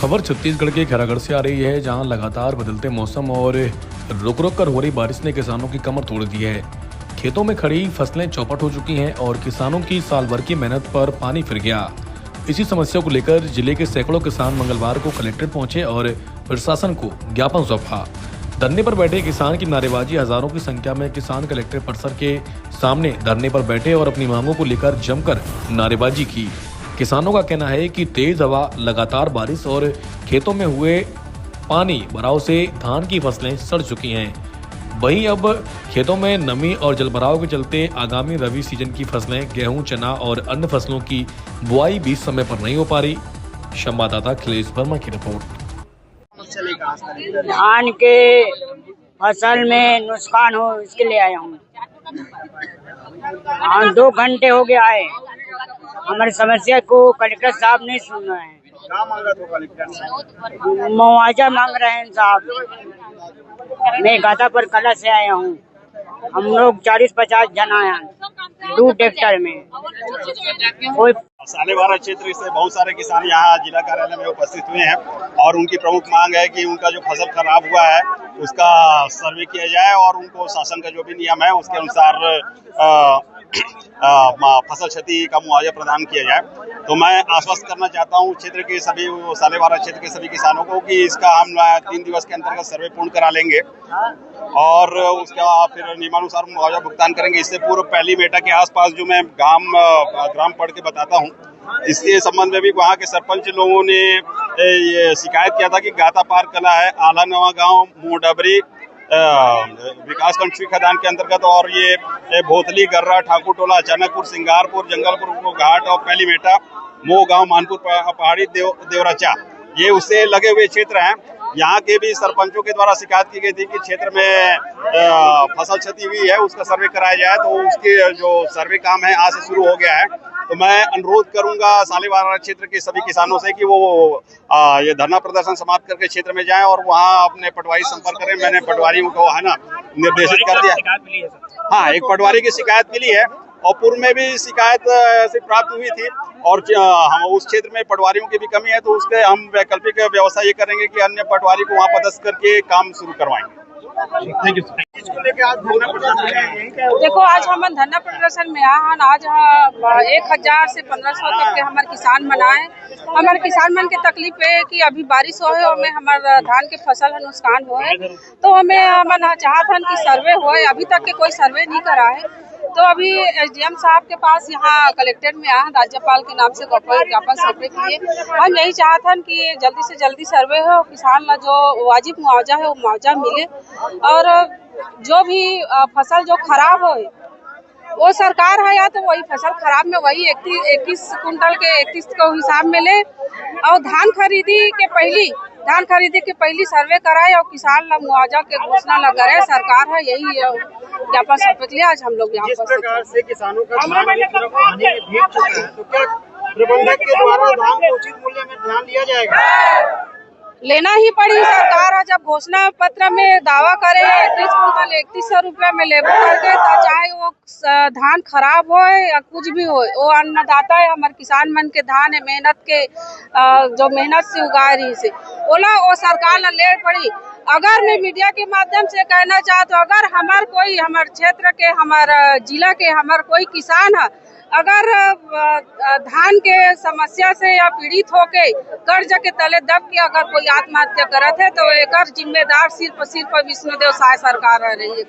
खबर छत्तीसगढ़ के खैरागढ़ से आ रही है, जहां लगातार बदलते मौसम और रुक रुक कर हो रही बारिश ने किसानों की कमर तोड़ दी है। खेतों में खड़ी फसलें चौपट हो चुकी हैं और किसानों की साल भर की मेहनत पर पानी फिर गया। इसी समस्या को लेकर जिले के सैकड़ों किसान मंगलवार को कलेक्ट्रेट पहुंचे और प्रशासन को ज्ञापन सौंपा। धरने पर बैठे किसान की नारेबाजी, हजारों की संख्या में किसान कलेक्ट्रेट परिसर के सामने धरने पर बैठे और अपनी मांगों को लेकर जमकर नारेबाजी की। किसानों का कहना है कि तेज हवा, लगातार बारिश और खेतों में हुए पानी भराव से धान की फसलें सड़ चुकी हैं। वहीं अब खेतों में नमी और जलभराव के चलते आगामी रबी सीजन की फसलें गेहूं, चना और अन्य फसलों की बुआई भी समय पर नहीं हो पा रही। संवाददाता अखिलेश वर्मा की रिपोर्ट। धान के फसल में नुकसान हो इसके लिए आया हूँ। 2 घंटे हो गए आए, हमारी समस्या को कलेक्टर साहब नहीं सुन रहे हैं। क्या मांगा तो कलेक्टर साहब? मुआवजा मांग रहे हैं साहब। मैं गाता पर कला से आया हूँ। हम लोग 40-50 जन आया 2 ट्रैक्टर में। कोई सालेवारा क्षेत्र से बहुत सारे किसान यहाँ जिला कार्यालय में उपस्थित हुए हैं और उनकी प्रमुख मांग है कि उनका जो फसल खराब हुआ है उसका सर्वे किया जाए और उनको शासन का जो भी नियम है उसके अनुसार फसल क्षति का मुआवजा प्रदान किया जाए। तो मैं आश्वस्त करना चाहता हूँ क्षेत्र के सभी सालेवारा क्षेत्र के सभी किसानों को कि इसका हम 3 दिवस के अंतर्गत सर्वे पूर्ण करा लेंगे और उसका फिर नियमानुसार मुआवजा भुगतान करेंगे। इससे पूर्व पहली मेटा के आसपास जो मैं ग्राम पढ़ के बताता हूँ, इसके संबंध में भी वहाँ के सरपंच लोगों ने ये शिकायत किया था कि गाता पार कला है, आला नवा गांव, मुंहडबरी विकासखंड श्री खदान के अंतर्गत और ये भोतली, गर्रा, ठाकुर टोला, अचानकपुर, सिंगारपुर, जंगलपुर घाट और पहली मेटा, मोह गांव, मानपुर पहाड़ी, देवरचा, ये उससे लगे हुए क्षेत्र हैं। यहाँ के भी सरपंचों के द्वारा शिकायत की गई थी कि क्षेत्र में फसल क्षति हुई है, उसका सर्वे कराया जाए। तो उसके जो सर्वे काम है आज से शुरू हो गया है। तो मैं अनुरोध करूंगा सालेवारा क्षेत्र के सभी किसानों से कि वो ये धरना प्रदर्शन समाप्त करके क्षेत्र में जाएं और वहाँ अपने पटवारी संपर्क करें। मैंने पटवारियों को है ना निर्देशित कर दिया। हाँ, एक पटवारी की शिकायत मिली है और पूर्व में भी शिकायत से प्राप्त हुई थी और हम उस क्षेत्र में पटवारियों की भी कमी है, तो उसके हम वैकल्पिक व्यवस्था ये करेंगे कि अन्य पटवारी को वहाँ पदस्थ करके काम शुरू करवाएंगे। देखो, आज हम धरना प्रदर्शन में आज 1000 से 1500 तक के हमारे किसान मनाए। हमारे किसान मन के तकलीफ है कि अभी बारिश हो है और में हमारे धान के फसल नुकसान हो है, तो हमें चाहत हन कि सर्वे हो। अभी तक के कोई सर्वे नहीं करा है, तो अभी एसडीएम साहब के पास यहाँ कलेक्ट्रेट में आए, राज्यपाल के नाम से ज्ञापन सौंपे के लिए। हम यही चाहते हैं कि जल्दी से जल्दी सर्वे हो, किसान ला जो वाजिब मुआवजा है वो मुआवजा मिले और जो भी फसल जो खराब हो वो सरकार है या तो वही फसल खराब में वही 21 कुंटल के 31 को हिसाब में ले और धान खरीदी के पहली सर्वे कराए और किसान ला मुआवजा के घोषणा ला करे। सरकार है यही ज्ञापन सौंपे के लिए आज हम लोग यहाँ जिस प्रकार से किसानों का धान पानी में भीग चुका है, तो क्या प्रबंधक के द्वारा धान को उचित मूल्य में ध्यान दिया जाएगा? लेना ही पड़ी। सरकार है जब घोषणा पत्र में दावा करे 31 कुंटल 3100 रुपया में लेबो करके, तो चाहे वो धान खराब हो या कुछ भी हो, वो अन्नदाता है, हमारे किसान मन के धान है, मेहनत के जो मेहनत से उगा रही से ओला वो सरकार ला ले पड़ी। अगर मैं मीडिया के माध्यम से कहना चाहता हूँ, अगर हमारे क्षेत्र के, हमारे जिला के कोई किसान है अगर धान के समस्या से या पीड़ित होके कर्ज के तले दब के अगर कोई आत्महत्या करत है, तो एक जिम्मेदार सिर्फ विष्णुदेव साय सरकार रह रही है।